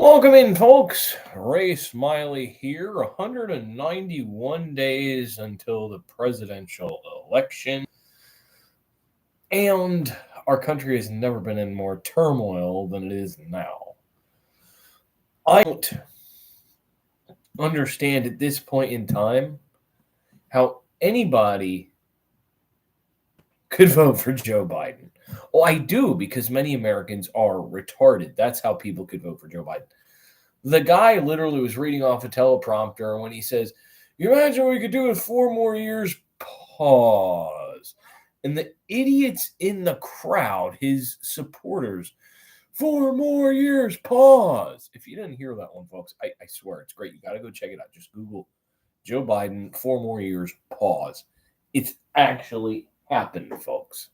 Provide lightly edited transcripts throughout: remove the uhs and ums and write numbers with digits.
Welcome in, folks. Ray Smiley here. 191 days until the presidential election. And our country has never been in more turmoil than it is now. I don't understand at this point in time how anybody could vote for Joe Biden. Well, I do, because many Americans are retarded. That's how people could vote for Joe Biden. The guy literally was reading off a teleprompter when he says, "You imagine what we could do with 4 more years?" Pause. And the idiots in the crowd, his supporters, 4 more years, pause. If you didn't hear that one, folks, I swear it's great. You got to go check it out. Just Google Joe Biden, 4 more years, pause. It's actually happened, folks.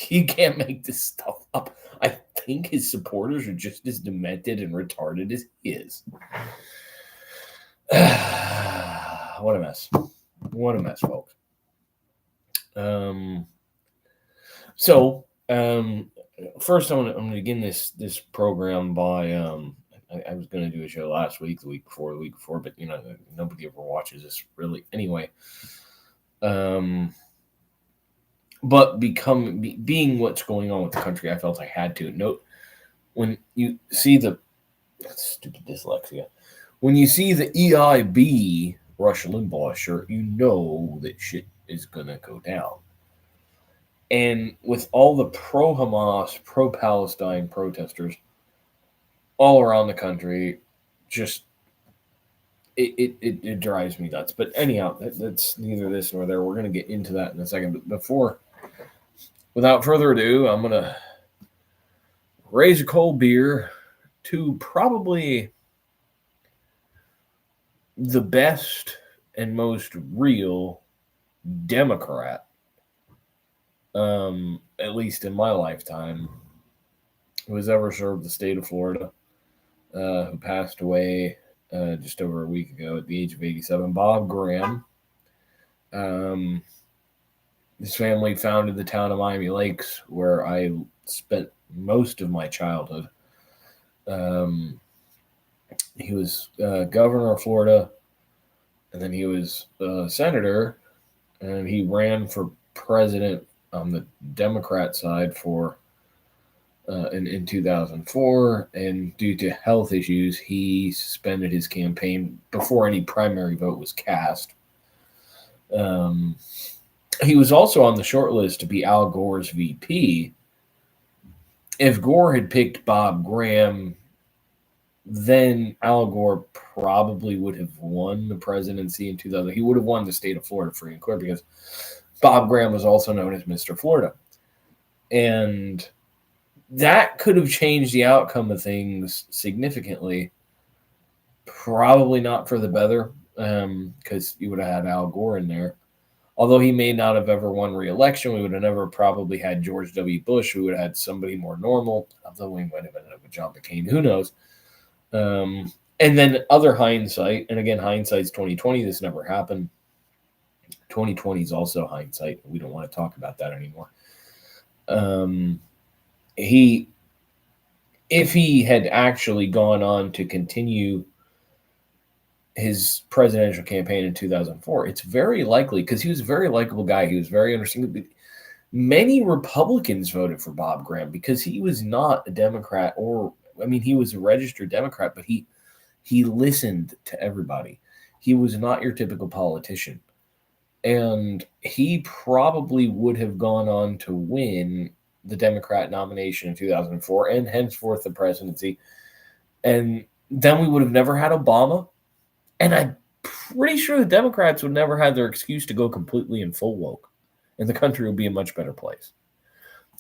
You can't make this stuff up. I think his supporters are just as demented and retarded as he is. What a mess. What a mess, folks. First I'm going to begin this program by I was going to do a show last week, the week before, but nobody ever watches this really anyway. But being what's going on with the country, I felt I had to note when you see the stupid dyslexia. When you see the EIB Rush Limbaugh shirt, you know that shit is gonna go down. And with all the pro-Hamas, pro-Palestine protesters all around the country, just it drives me nuts. But anyhow, that's neither this nor there. We're gonna get into that in a second. But without further ado, I'm going to raise a cold beer to probably the best and most real Democrat, at least in my lifetime, who has ever served the state of Florida, who passed away just over a week ago at the age of 87, Bob Graham. His family founded the town of Miami Lakes, where I spent most of my childhood. He was governor of Florida, and then he was senator, and he ran for president on the Democrat side in 2004. And due to health issues, he suspended his campaign before any primary vote was cast. He was also on the short list to be Al Gore's VP. If Gore had picked Bob Graham, then Al Gore probably would have won the presidency in 2000. He would have won the state of Florida free and clear, because Bob Graham was also known as Mr. Florida. And that could have changed the outcome of things significantly. Probably not for the better, because you would have had Al Gore in there. Although he may not have ever won re-election, we would have never probably had George W. Bush. We would have had somebody more normal, although we might have ended up with John McCain. Who knows? And then other hindsight, and again, hindsight's 2020. This never happened. 2020 is also hindsight. We don't want to talk about that anymore. If he had actually gone on to continue his presidential campaign in 2004, it's very likely, because he was a very likable guy. He was very understanding. Many Republicans voted for Bob Graham because he was not a Democrat, he was a registered Democrat, but he listened to everybody. He was not your typical politician. And he probably would have gone on to win the Democrat nomination in 2004 and henceforth the presidency. And then we would have never had Obama. And I'm pretty sure the Democrats would never have their excuse to go completely and full woke. And the country would be a much better place.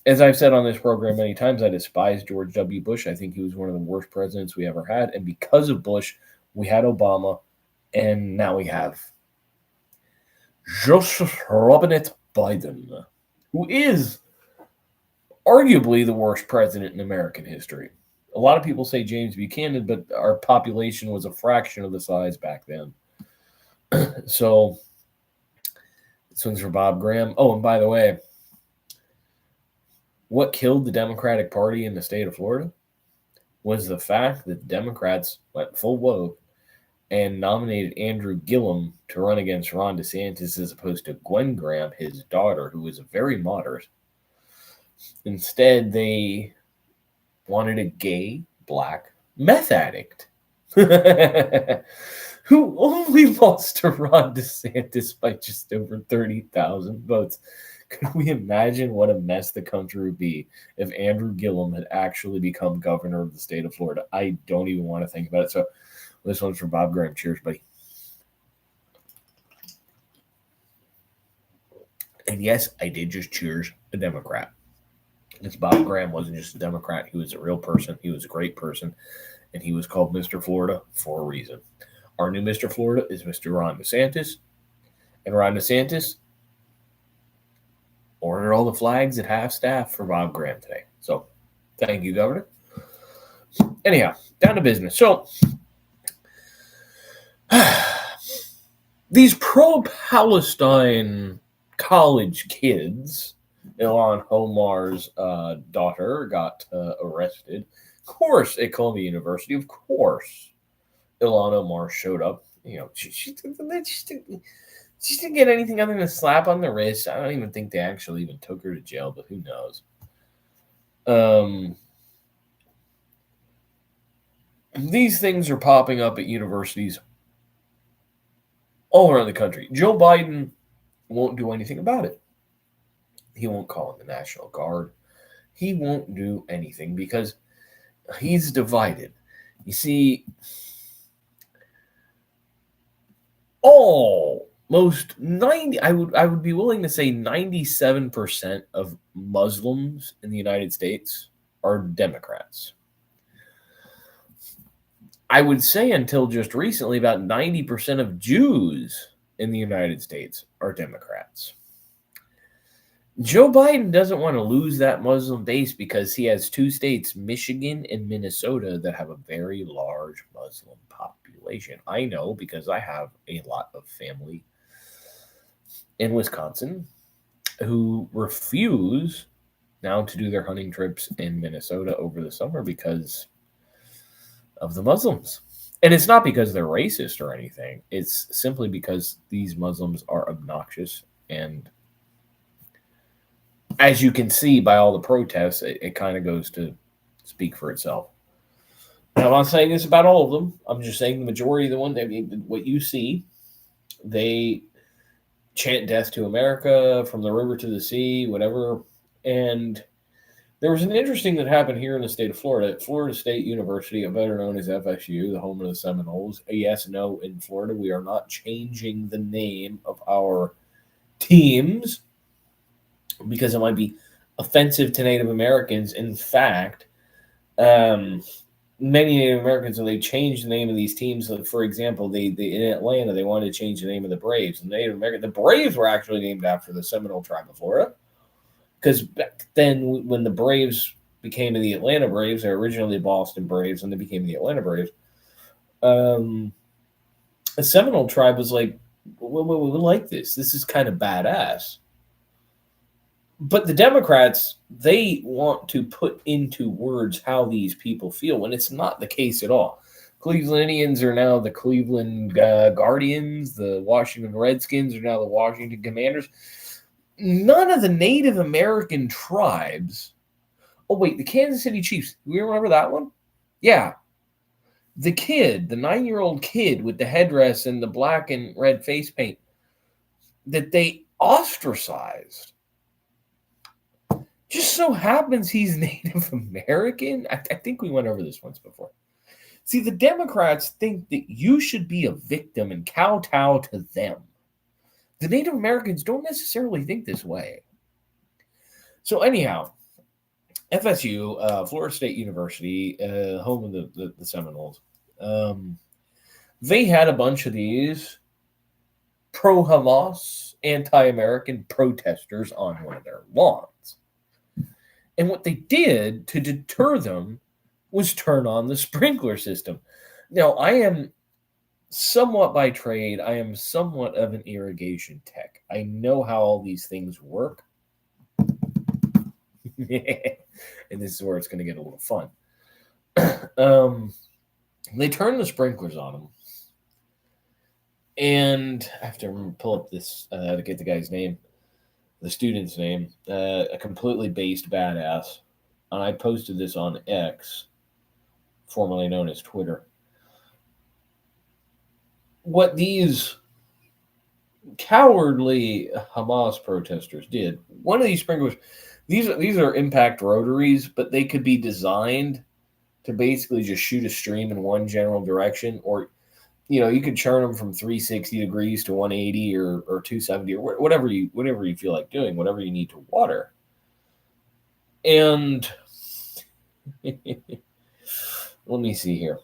As I've said on this program many times, I despise George W. Bush. I think he was one of the worst presidents we ever had. And because of Bush, we had Obama. And now we have Joseph Robinette Biden, who is arguably the worst president in American history. A lot of people say James Buchanan, but our population was a fraction of the size back then. So this one's for Bob Graham. Oh, and by the way, what killed the Democratic Party in the state of Florida? was the fact that Democrats went full woke and nominated Andrew Gillum to run against Ron DeSantis as opposed to Gwen Graham, his daughter, who was very moderate. Instead, they wanted a gay, black meth addict who only lost to Ron DeSantis by just over 30,000 votes. Could we imagine what a mess the country would be if Andrew Gillum had actually become governor of the state of Florida? I don't even want to think about it. So this one's from Bob Graham. Cheers, buddy. And yes, I did just cheers a Democrat. This Bob Graham wasn't just a Democrat. He was a real person. He was a great person. And he was called Mr. Florida for a reason. Our new Mr. Florida is Mr. Ron DeSantis. And Ron DeSantis ordered all the flags at half-staff for Bob Graham today. So, thank you, Governor. Anyhow, down to business. So, these pro-Palestine college kids, Ilhan Omar's daughter, got arrested. Of course, at Columbia University, of course, Ilhan Omar showed up. You know, she didn't get anything other than a slap on the wrist. I don't even think they actually even took her to jail, but who knows? These things are popping up at universities all around the country. Joe Biden won't do anything about it. He won't call in the National Guard. He won't do anything because he's divided. You see, almost 90, I would be willing to say 97% of Muslims in the United States are Democrats. I would say until just recently, about 90% of Jews in the United States are Democrats. Joe Biden doesn't want to lose that Muslim base because he has two states, Michigan and Minnesota, that have a very large Muslim population. I know because I have a lot of family in Wisconsin who refuse now to do their hunting trips in Minnesota over the summer because of the Muslims. And it's not because they're racist or anything. It's simply because these Muslims are obnoxious. And as you can see by all the protests, it kind of goes to speak for itself. Now, I'm not saying this about all of them. I'm just saying the majority of the ones, I mean, what you see, they chant death to America, from the river to the sea, whatever. And there was an interesting that happened here in the state of Florida. At Florida State University, better known as FSU, the home of the Seminoles. Yes, no, in Florida, we are not changing the name of our teams because it might be offensive to Native Americans. In fact, many Native Americans, when they changed the name of these teams, like for example, they in Atlanta, they wanted to change the name of the Braves. And the Braves were actually named after the Seminole tribe of Florida. Because back then, when the Braves became the Atlanta Braves, they're originally Boston Braves, and they became the Atlanta Braves. The Seminole tribe was like, we like this. This is kind of badass. But the Democrats, they want to put into words how these people feel, when it's not the case at all. Cleveland Indians are now the Cleveland Guardians. The Washington Redskins are now the Washington Commanders. None of the Native American tribes. Oh, wait, the Kansas City Chiefs. Do you remember that one? Yeah. The 9-year-old kid with the headdress and the black and red face paint that they ostracized. Just so happens he's Native American. I think we went over this once before. See, the Democrats think that you should be a victim and kowtow to them. The Native Americans don't necessarily think this way. So anyhow, FSU, Florida State University, home of the Seminoles, they had a bunch of these pro-Hamas, anti-American protesters on one of their lawns. And what they did to deter them was turn on the sprinkler system. Now, I am somewhat by trade, I am somewhat of an irrigation tech. I know how all these things work. And this is where it's going to get a little fun. They turned the sprinklers on him, and I have to pull up this to get the guy's name, the student's name, a completely based badass. And I posted this on X, formerly known as Twitter. What these cowardly Hamas protesters did, one of these sprinklers, these are impact rotaries, but they could be designed to basically just shoot a stream in one general direction, or you could churn them from 360 degrees to 180 or 270 or whatever you feel like doing, whatever you need to water. And let me see here.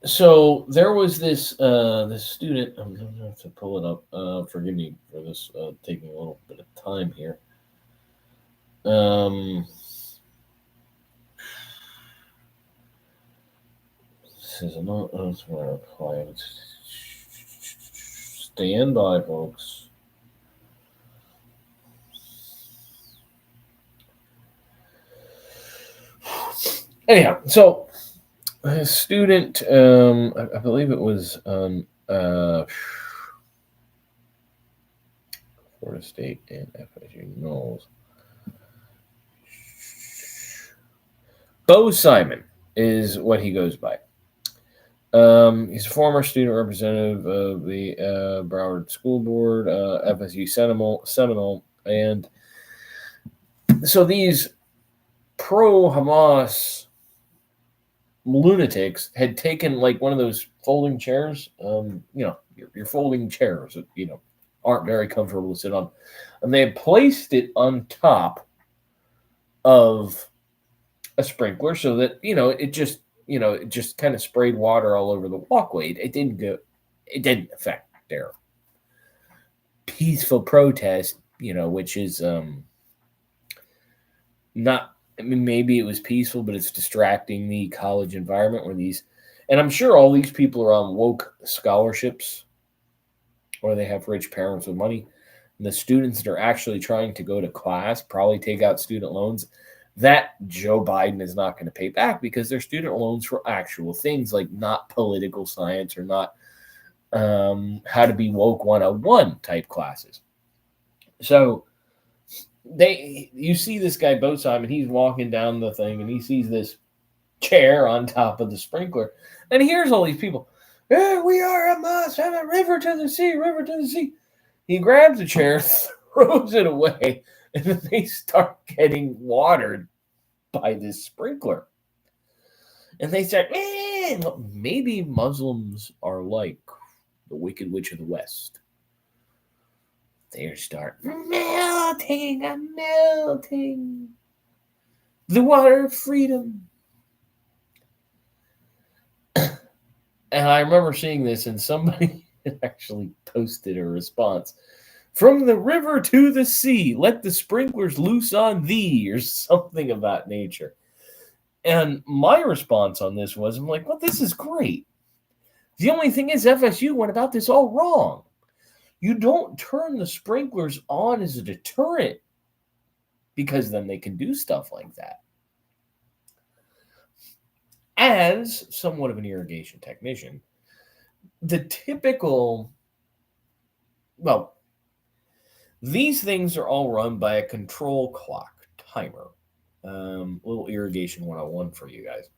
So there was this student. I'm going to have to pull it up. Forgive me for this taking a little bit of time here. This is not quiet. Stand by, folks. Anyhow, so a student, I believe it was Florida State and FSU Knowles. Bo Simon is what he goes by. He's a former student representative of the Broward School Board, FSU Seminole, and so these pro-Hamas lunatics had taken like one of those folding chairs, your folding chairs that aren't very comfortable to sit on, and they had placed it on top of a sprinkler so that it just kind of sprayed water all over the walkway. It didn't affect their peaceful protest, which is not. I mean, maybe it was peaceful, but it's distracting the college environment where and I'm sure all these people are on woke scholarships, or they have rich parents with money. And the students that are actually trying to go to class probably take out student loans that Joe Biden is not going to pay back, because they're student loans for actual things, like not political science or not how to be woke 101 type classes. So you see this guy Bo Simon, he's walking down the thing and he sees this chair on top of the sprinkler, and here's all these people. We are Hamas, have a river to the sea. He grabs a chair, throws it away, and then they start getting watered by this sprinkler. And they said, maybe Muslims are like the Wicked Witch of the West. They start melting. The water of freedom. And I remember seeing this, and somebody actually posted a response. From the river to the sea, let the sprinklers loose on thee, or something of that nature. And my response on this was, I'm like, well, this is great. The only thing is FSU went about this all wrong. You don't turn the sprinklers on as a deterrent, because then they can do stuff like that. As somewhat of an irrigation technician, the typical, these things are all run by a control clock timer. Little irrigation 101 for you guys.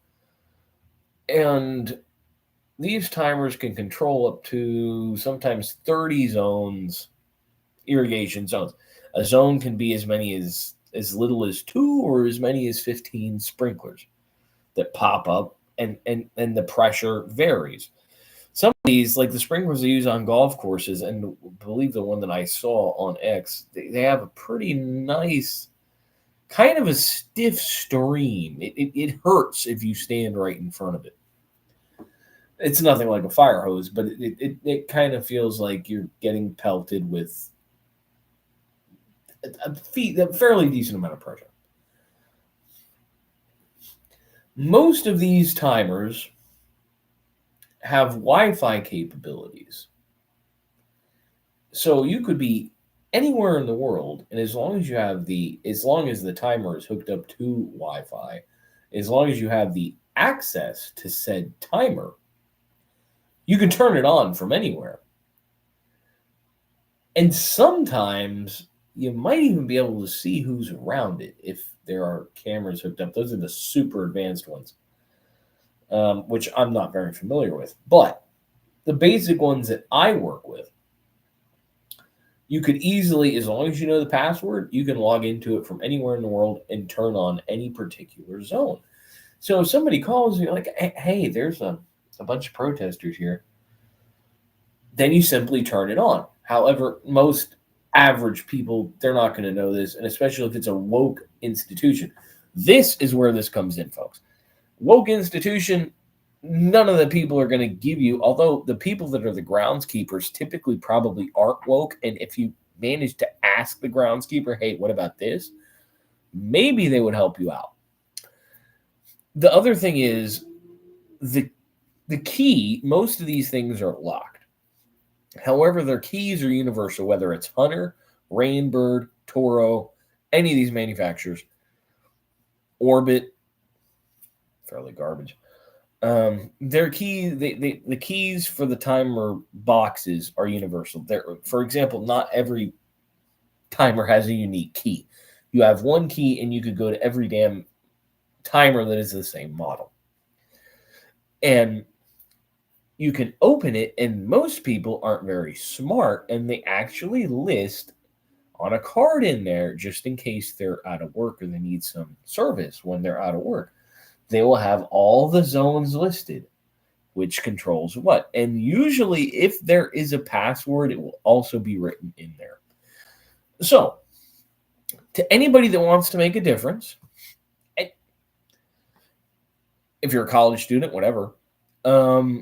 And these timers can control up to sometimes 30 zones, irrigation zones. A zone can be as little as 2 or as many as 15 sprinklers that pop up, and the pressure varies. Some of these, like the sprinklers they use on golf courses, and I believe the one that I saw on X, they have a pretty nice, kind of a stiff stream. It hurts if you stand right in front of it. It's nothing like a fire hose, but it kind of feels like you're getting pelted with a fairly decent amount of pressure. Most of these timers have Wi-Fi capabilities. So you could be anywhere in the world, and as long as the timer is hooked up to Wi-Fi, as long as you have the access to said timer, you can turn it on from anywhere. And sometimes you might even be able to see who's around it if there are cameras hooked up. Those are the super advanced ones, which I'm not very familiar with. But the basic ones that I work with, you could easily, as long as you know the password, you can log into it from anywhere in the world and turn on any particular zone. So if somebody calls you like, hey, there's a bunch of protesters here, then you simply turn it on. However, most average people, they're not going to know this, and especially if it's a woke institution. This is where this comes in, folks. Woke institution, none of the people are going to give you, although the people that are the groundskeepers typically probably aren't woke, and if you manage to ask the groundskeeper, hey, what about this? Maybe they would help you out. The other thing is the key, most of these things are locked. However, their keys are universal, whether it's Hunter, Rainbird, Toro, any of these manufacturers, Orbit, fairly garbage. Their key, the keys for the timer boxes are universal. For example, not every timer has a unique key. You have one key, and you could go to every damn timer that is the same model. And you can open it, and most people aren't very smart, and they actually list on a card in there just in case they're out of work or they need some service when they're out of work. They will have all the zones listed, which controls what. And usually, if there is a password, it will also be written in there. So, to anybody that wants to make a difference, if you're a college student, whatever,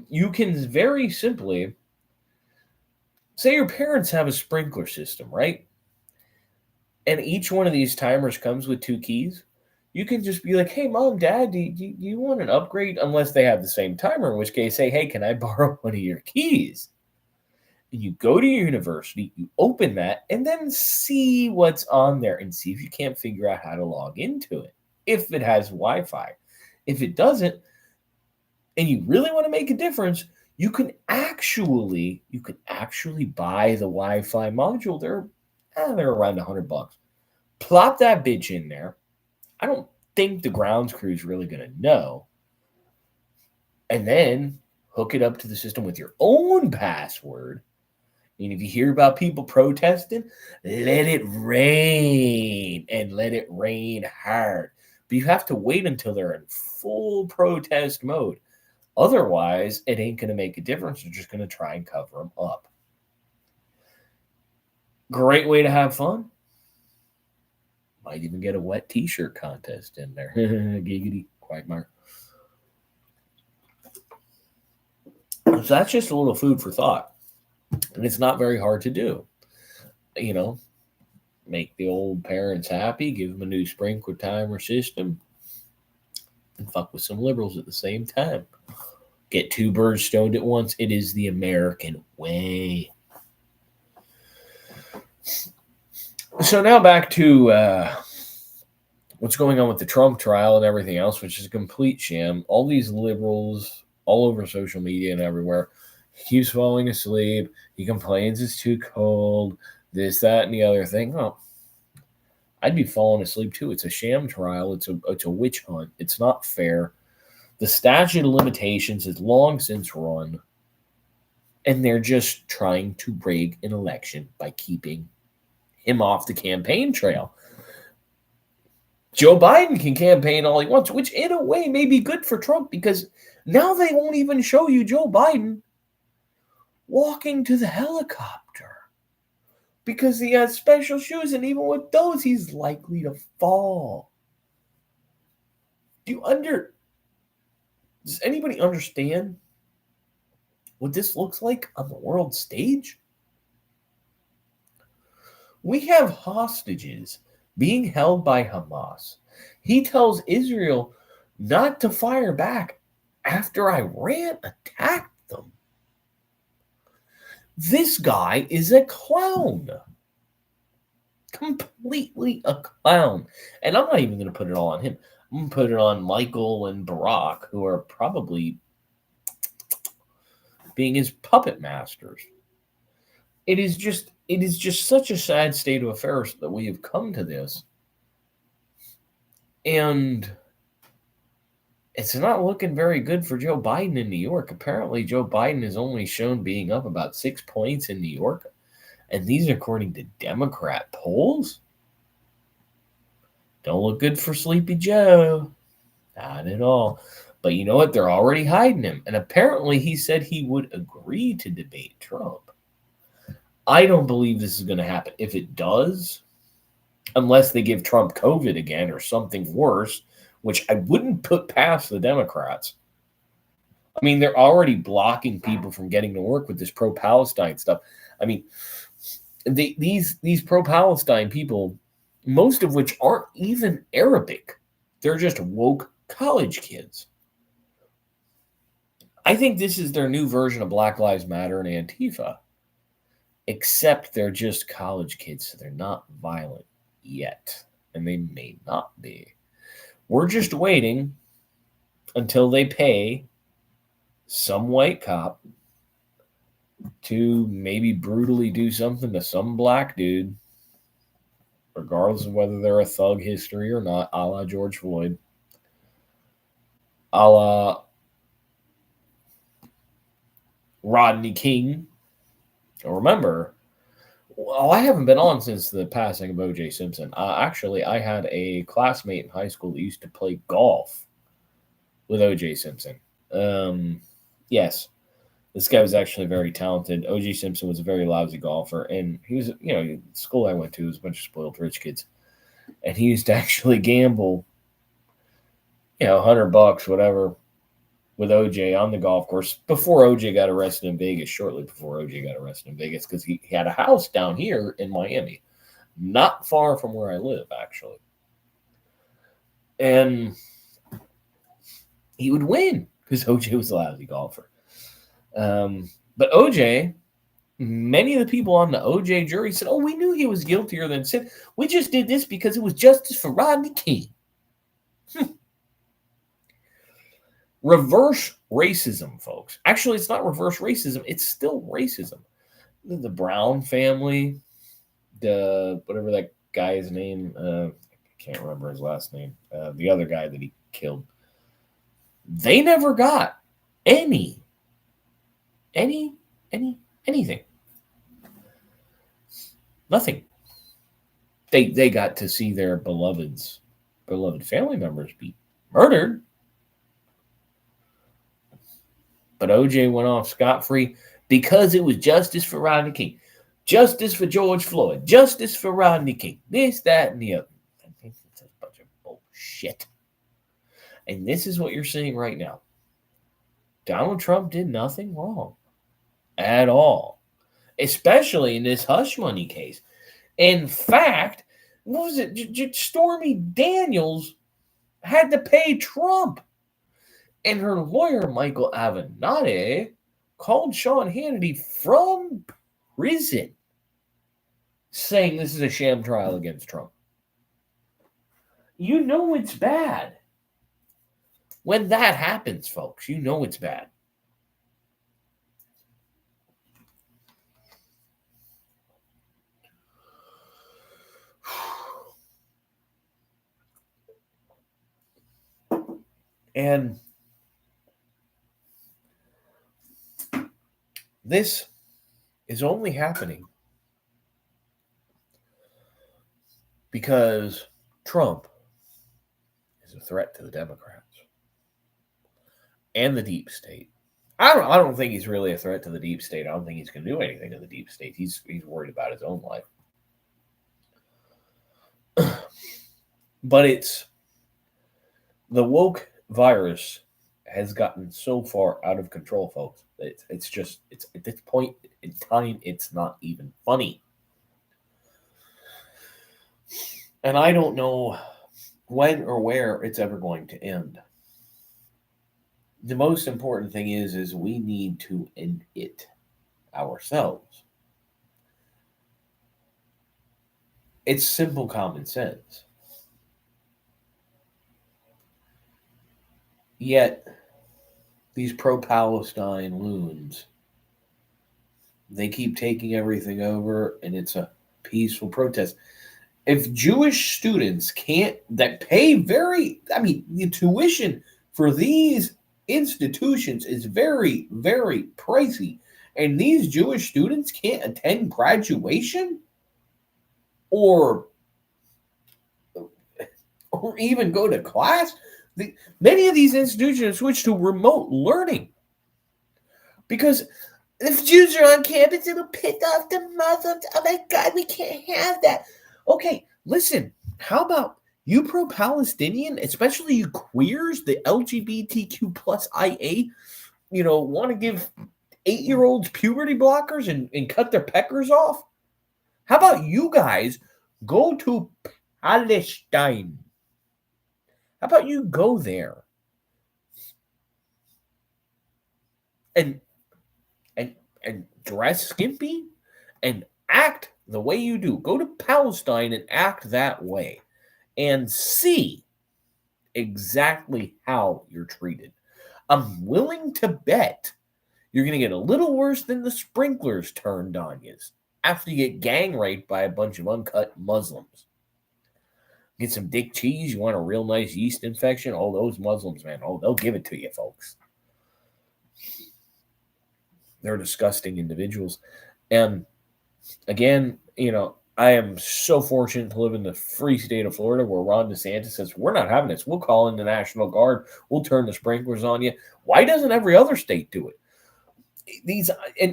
you can very simply say your parents have a sprinkler system, right? And each one of these timers comes with 2 keys. You can just be like, hey, mom, dad, do you want an upgrade? Unless they have the same timer, in which case, say, hey, can I borrow one of your keys? And you go to your university, you open that, and then see what's on there and see if you can't figure out how to log into it. If it has Wi-Fi. If it doesn't, and you really want to make a difference, you can actually buy the Wi-Fi module. They're around $100. Plop that bitch in there. I don't think the grounds crew is really going to know. And then hook it up to the system with your own password. And if you hear about people protesting, let it rain, and let it rain hard. But you have to wait until they're in full protest mode. Otherwise, it ain't going to make a difference. You're just going to try and cover them up. Great way to have fun. Might even get a wet t-shirt contest in there. Giggity, quagmire. So that's just a little food for thought. And it's not very hard to do. You know, make the old parents happy, give them a new sprinkler timer system, and fuck with some liberals at the same time. Get 2 birds stoned at once. It is the American way. So now back to what's going on with the Trump trial and everything else, which is a complete sham. All these liberals all over social media and everywhere, he keeps falling asleep. He complains it's too cold, this, that, and the other thing. Oh, I'd be falling asleep too. It's a sham trial. It's a witch hunt. It's not fair. The statute of limitations is long since run, and they're just trying to rig an election by keeping him off the campaign trail. Joe Biden can campaign all he wants, which in a way may be good for Trump, because now they won't even show you Joe Biden walking to the helicopter because he has special shoes, and even with those, he's likely to fall. Does anybody understand what this looks like on the world stage? We have hostages being held by Hamas. He tells Israel not to fire back after Iran attacked them. This guy is a clown. Completely a clown. And I'm not even going to put it all on him. I'm going to put it on Michael and Barack, who are probably being his puppet masters. It is just such a sad state of affairs that we have come to this. And it's not looking very good for Joe Biden in New York. Apparently, Joe Biden is only shown being up about 6 points in New York. And these are according to Democrat polls. Don't look good for Sleepy Joe. Not at all. But you know what? They're already hiding him. And apparently he said he would agree to debate Trump. I don't believe this is going to happen. If it does, unless they give Trump COVID again or something worse, which I wouldn't put past the Democrats. I mean, they're already blocking people from getting to work with this pro-Palestine stuff. I mean, these pro-Palestine people, most of which aren't even Arabic, they're just woke college kids. I think this is their new version of Black Lives Matter and Antifa, except they're just college kids, so they're not violent yet, and they may not be. We're just waiting until they pay some white cop to maybe brutally do something to some black dude, regardless of whether they're a thug history or not, a la George Floyd, a la Rodney King. Remember, well, I haven't been on since the passing of O.J. Simpson. Actually, I had a classmate in high school that used to play golf with O.J. Simpson. Yes, this guy was actually very talented. O.J. Simpson was a very lousy golfer, and he was, the school I went to was a bunch of spoiled rich kids, and he used to actually gamble, $100, whatever, with OJ on the golf course before OJ got arrested in Vegas, shortly before OJ got arrested in Vegas, because he had a house down here in Miami, not far from where I live, actually. And he would win because OJ was a lousy golfer. But OJ, many of the people on the OJ jury said, we knew he was guiltier than sin. We just did this because it was justice for Rodney King. Reverse racism, folks. Actually, it's not reverse racism. It's still racism. The Brown family, whatever that guy's name, I can't remember his last name, the other guy that he killed, they never got anything. Nothing. They got to see their beloved family members be murdered. But OJ went off scot-free because it was justice for Rodney King, justice for George Floyd, justice for Rodney King, this, that, and the other. It's a bunch of bullshit. And this is what you're seeing right now. Donald Trump did nothing wrong at all, especially in this hush money case. In fact, what was it? Stormy Daniels had to pay Trump. And her lawyer, Michael Avenatti, called Sean Hannity from prison, saying this is a sham trial against Trump. You know it's bad. When that happens, folks, you know it's bad. And this is only happening because Trump is a threat to the Democrats and the deep state. I don't think he's really a threat to the deep state. I don't think he's going to do anything to the deep state. He's worried about his own life. But it's the woke virus has gotten so far out of control, folks. It's at this point in time, it's not even funny. And I don't know when or where it's ever going to end. The most important thing is we need to end it ourselves. It's simple common sense. Yet, these pro-Palestine loons, they keep taking everything over, and it's a peaceful protest. If Jewish students can't, that pay the tuition for these institutions is very, very pricey, and these Jewish students can't attend graduation or even go to class. Many of these institutions switch to remote learning because if Jews are on campus, it'll piss off the Muslims. Oh my God, we can't have that. Okay, listen, how about you pro-Palestinian, especially you queers, the LGBTQ plus IA, want to give 8-year-olds puberty blockers and cut their peckers off? How about you guys go to Palestine? How about you go there and and dress skimpy and act the way you do? Go to Palestine and act that way and see exactly how you're treated. I'm willing to bet you're going to get a little worse than the sprinklers turned on you after you get gang raped by a bunch of uncut Muslims. Get some dick cheese, you want a real nice yeast infection? Oh, those Muslims, man. Oh, they'll give it to you, folks. They're disgusting individuals. And again, I am so fortunate to live in the free state of Florida where Ron DeSantis says, we're not having this. We'll call in the National Guard. We'll turn the sprinklers on you. Why doesn't every other state do it?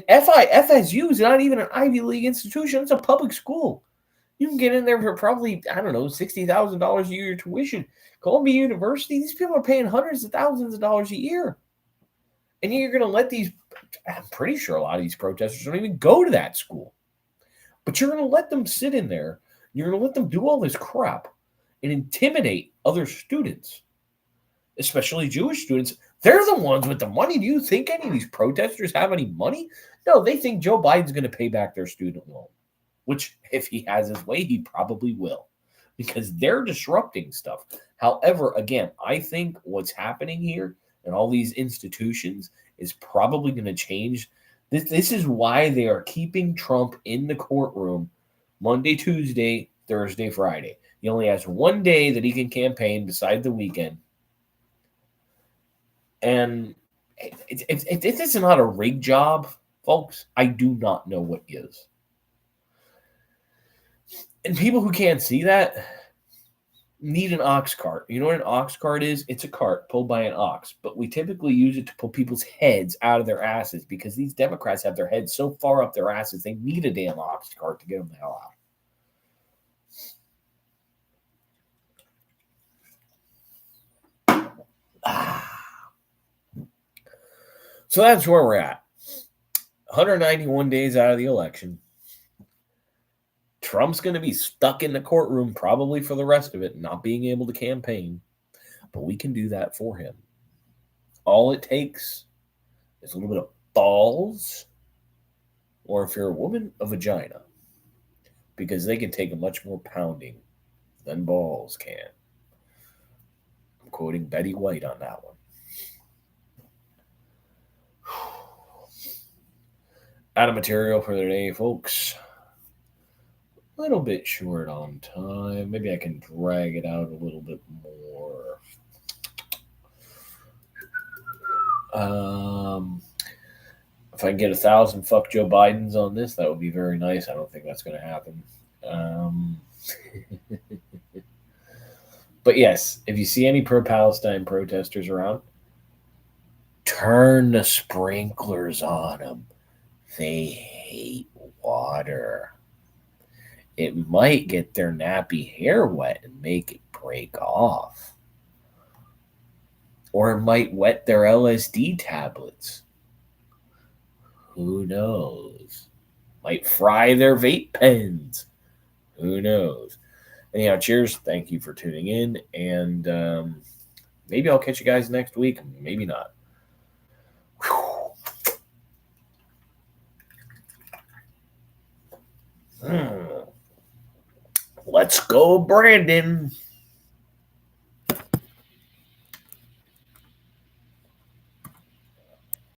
FSU is not even an Ivy League institution. It's a public school. You can get in there for probably, I don't know, $60,000 a year tuition. Columbia University, these people are paying hundreds of thousands of dollars a year. And you're going to let I'm pretty sure a lot of these protesters don't even go to that school. But you're going to let them sit in there. You're going to let them do all this crap and intimidate other students, especially Jewish students. They're the ones with the money. Do you think any of these protesters have any money? No, they think Joe Biden's going to pay back their student loan, which if he has his way, he probably will, because they're disrupting stuff. However, again, I think what's happening here and all these institutions is probably going to change. This is why they are keeping Trump in the courtroom Monday, Tuesday, Thursday, Friday. He only has one day that he can campaign beside the weekend. And if this is not a rig job, folks, I do not know what is. And people who can't see that need an ox cart. You know what an ox cart is? It's a cart pulled by an ox, but we typically use it to pull people's heads out of their asses because these Democrats have their heads so far up their asses, they need a damn ox cart to get them the hell out. So that's where we're at. 191 days out of the election. Trump's going to be stuck in the courtroom probably for the rest of it, not being able to campaign. But we can do that for him. All it takes is a little bit of balls, or if you're a woman, a vagina, because they can take a much more pounding than balls can. I'm quoting Betty White on that one. Out of material for the day, folks. A little bit short on time. Maybe I can drag it out a little bit more. If I can get 1,000 fuck Joe Bidens on this, that would be very nice. I don't think that's going to happen. But yes, if you see any pro-Palestine protesters around, turn the sprinklers on them. They hate water. It might get their nappy hair wet and make it break off. Or it might wet their LSD tablets. Who knows? Might fry their vape pens. Who knows? Anyhow, cheers. Thank you for tuning in. And maybe I'll catch you guys next week. Maybe not. Let's go, Brandon.